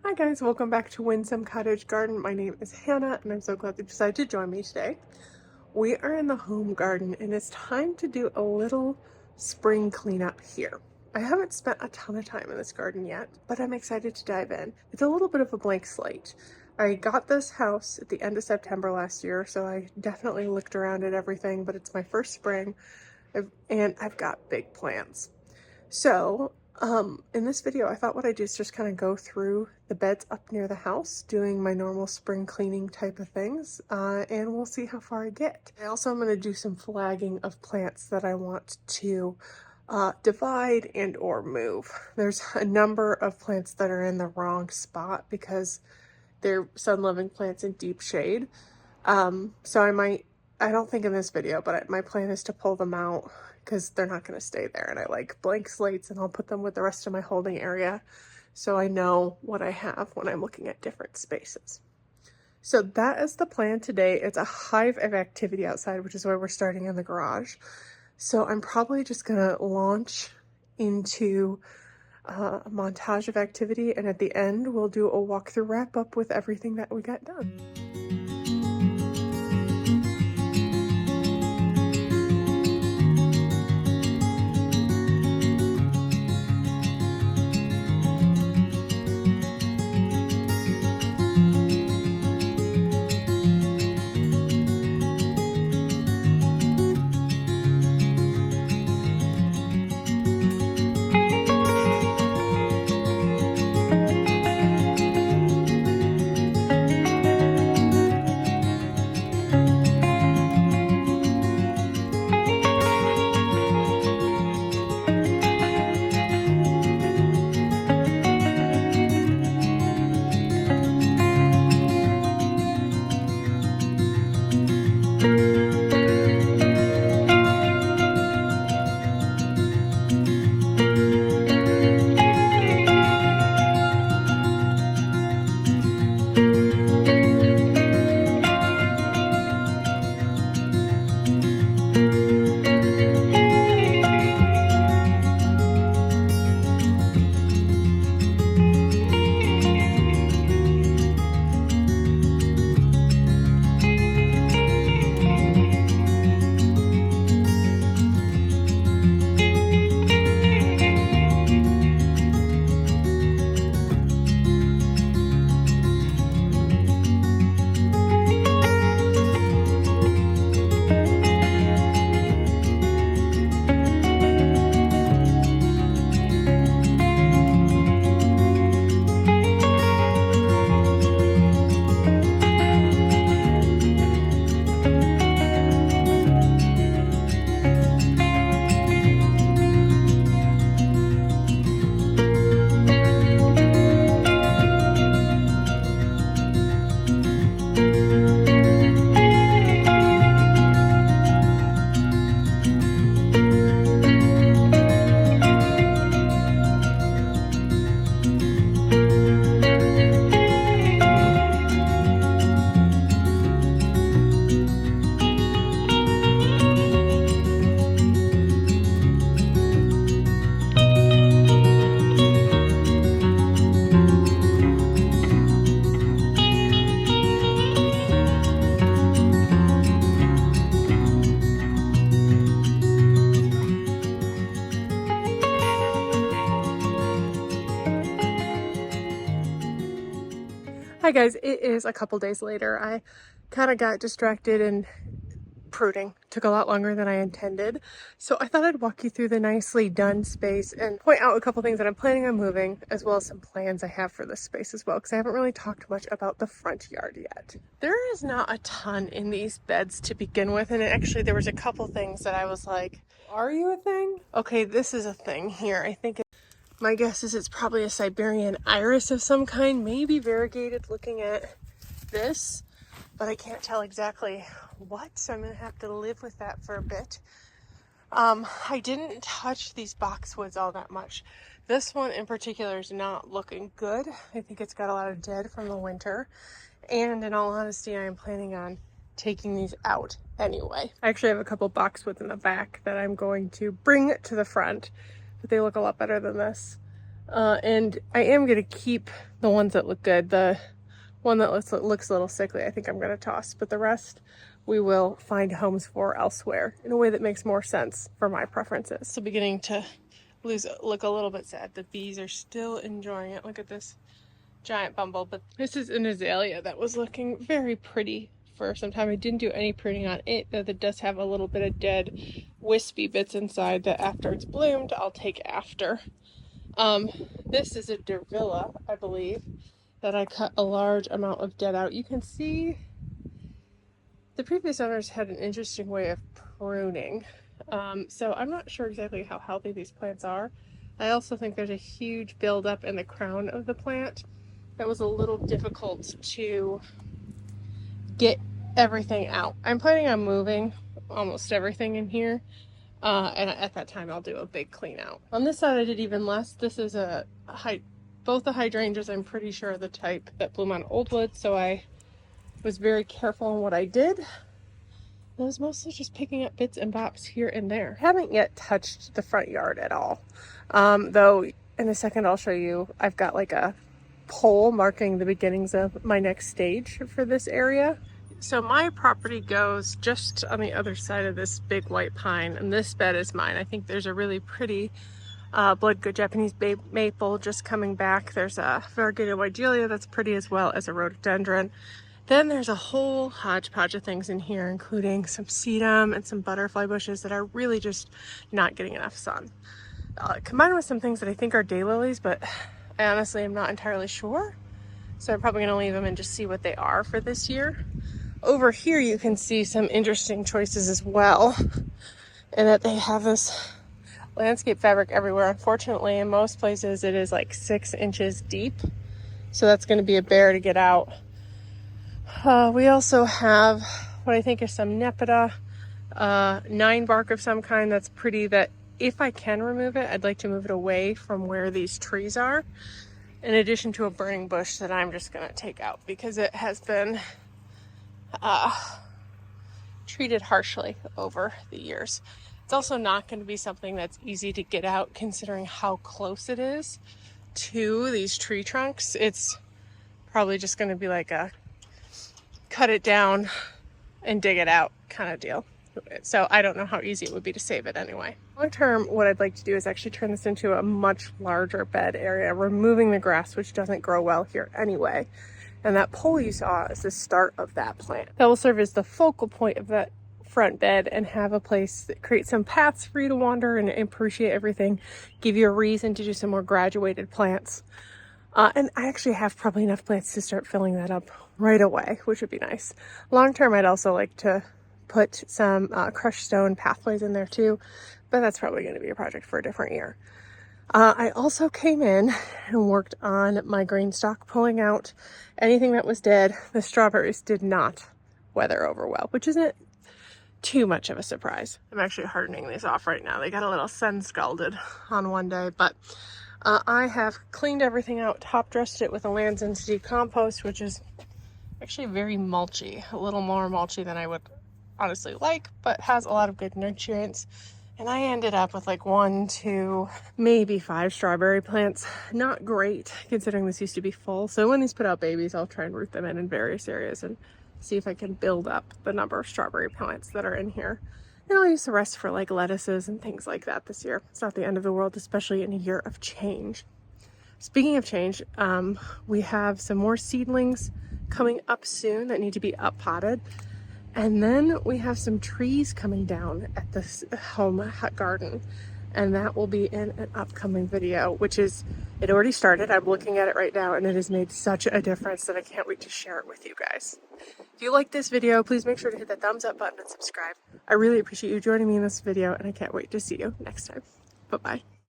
Hi guys, welcome back to Windsome Cottage Garden. My name is Hannah and I'm so glad that you decided to join me today. We are in the home garden and it's time to do a little spring cleanup here. I haven't spent a ton of time in this garden yet, but I'm excited to dive in. It's a little bit of a blank slate. I got this house at the end of September last year, so I definitely looked around at everything, but it's my first spring and I've got big plans. So, in this video, I thought what I'd do is just kind of go through the beds up near the house, doing my normal spring cleaning type of things, and we'll see how far I get. I also am going to do some flagging of plants that I want to divide and or move. There's a number of plants that are in the wrong spot because they're sun-loving plants in deep shade. So I don't think in this video, but my plan is to pull them out because they're not going to stay there. And I like blank slates and I'll put them with the rest of my holding area so I know what I have when I'm looking at different spaces. So that is the plan today. It's a hive of activity outside, which is why we're starting in the garage. So I'm probably just going to launch into a montage of activity, and at the end we'll do a walkthrough wrap up with everything that we got done. Hi guys, it is a couple days later. I kind of got distracted and pruning took a lot longer than I intended. So I thought I'd walk you through the nicely done space and point out a couple things that I'm planning on moving, as well as some plans I have for this space as well, because I haven't really talked much about the front yard yet. There is not a ton in these beds to begin with, and actually there was a couple things that I was like, are you a thing? Okay, this is a thing here. I think my guess is it's probably a Siberian iris of some kind, maybe variegated looking at this, but I can't tell exactly what, so I'm gonna have to live with that for a bit. I didn't touch these boxwoods all that much. This one in particular is not looking good. I think it's got a lot of dead from the winter, and in all honesty, I am planning on taking these out anyway. I actually have a couple boxwoods in the back that I'm going to bring to the front, but they look a lot better than this. And I am going to keep the ones that look good. The one that looks a little sickly, I think I'm going to toss, but the rest we will find homes for elsewhere in a way that makes more sense for my preferences. So beginning to look a little bit sad. The bees are still enjoying it. Look at this giant bumble, but this is an azalea that was looking very pretty for some time. I didn't do any pruning on it, though that does have a little bit of dead wispy bits inside that after it's bloomed I'll take after. This is a Dervilla, I believe, that I cut a large amount of dead out. You can see the previous owners had an interesting way of pruning. So I'm not sure exactly how healthy these plants are. I also think there's a huge buildup in the crown of the plant that was a little difficult to get everything out. I'm planning on moving almost everything in here. And at that time I'll do a big clean out. On this side I did even less. This is both the hydrangeas I'm pretty sure are the type that bloom on old wood, so I was very careful in what I did. I was mostly just picking up bits and bops here and there. I haven't yet touched the front yard at all. Though in a second I'll show you, I've got like a pole marking the beginnings of my next stage for this area. So my property goes just on the other side of this big white pine, and this bed is mine. I think there's a really pretty blood good Japanese maple just coming back. There's a variegated wigelia that's pretty, as well as a rhododendron. Then there's a whole hodgepodge of things in here, including some sedum and some butterfly bushes that are really just not getting enough sun. Combined with some things that I think are daylilies, but I honestly am not entirely sure. So I'm probably going to leave them and just see what they are for this year. Over here you can see some interesting choices as well, and that they have this landscape fabric everywhere. Unfortunately, in most places it is like 6 inches deep, so that's going to be a bear to get out. We also have what I think is some nepeta, 9 bark of some kind that's pretty, that if I can remove it, I'd like to move it away from where these trees are, in addition to a burning bush that I'm just going to take out because it has been treated harshly over the years. It's also not going to be something that's easy to get out considering how close it is to these tree trunks. It's probably just going to be like a cut it down and dig it out kind of deal. So I don't know how easy it would be to save it anyway. Long term, what I'd like to do is actually turn this into a much larger bed area, removing the grass, which doesn't grow well here anyway. And that pole you saw is the start of that plant. That will serve as the focal point of that front bed and have a place that creates some paths for you to wander and appreciate everything, give you a reason to do some more graduated plants. And I actually have probably enough plants to start filling that up right away, which would be nice. Long term, I'd also like to put some crushed stone pathways in there too, but that's probably going to be a project for a different year. I also came in and worked on my green stalk, pulling out anything that was dead. The strawberries did not weather over well, which isn't too much of a surprise. I'm actually hardening these off right now. They got a little sun scalded on one day, but I have cleaned everything out, top dressed it with a Land's End Seed compost, which is actually very mulchy, a little more mulchy than I would honestly like, but has a lot of good nutrients. And I ended up with like 1, 2, maybe 5 strawberry plants. Not great considering this used to be full. So when these put out babies, I'll try and root them in various areas and see if I can build up the number of strawberry plants that are in here. And I'll use the rest for like lettuces and things like that this year. It's not the end of the world, especially in a year of change. Speaking of change, we have some more seedlings coming up soon that need to be up potted. And then we have some trees coming down at this home garden, and that will be in an upcoming video, which is, it already started. I'm looking at it right now, and it has made such a difference that I can't wait to share it with you guys. If you like this video, please make sure to hit that thumbs up button and subscribe. I really appreciate you joining me in this video, and I can't wait to see you next time. Bye-bye.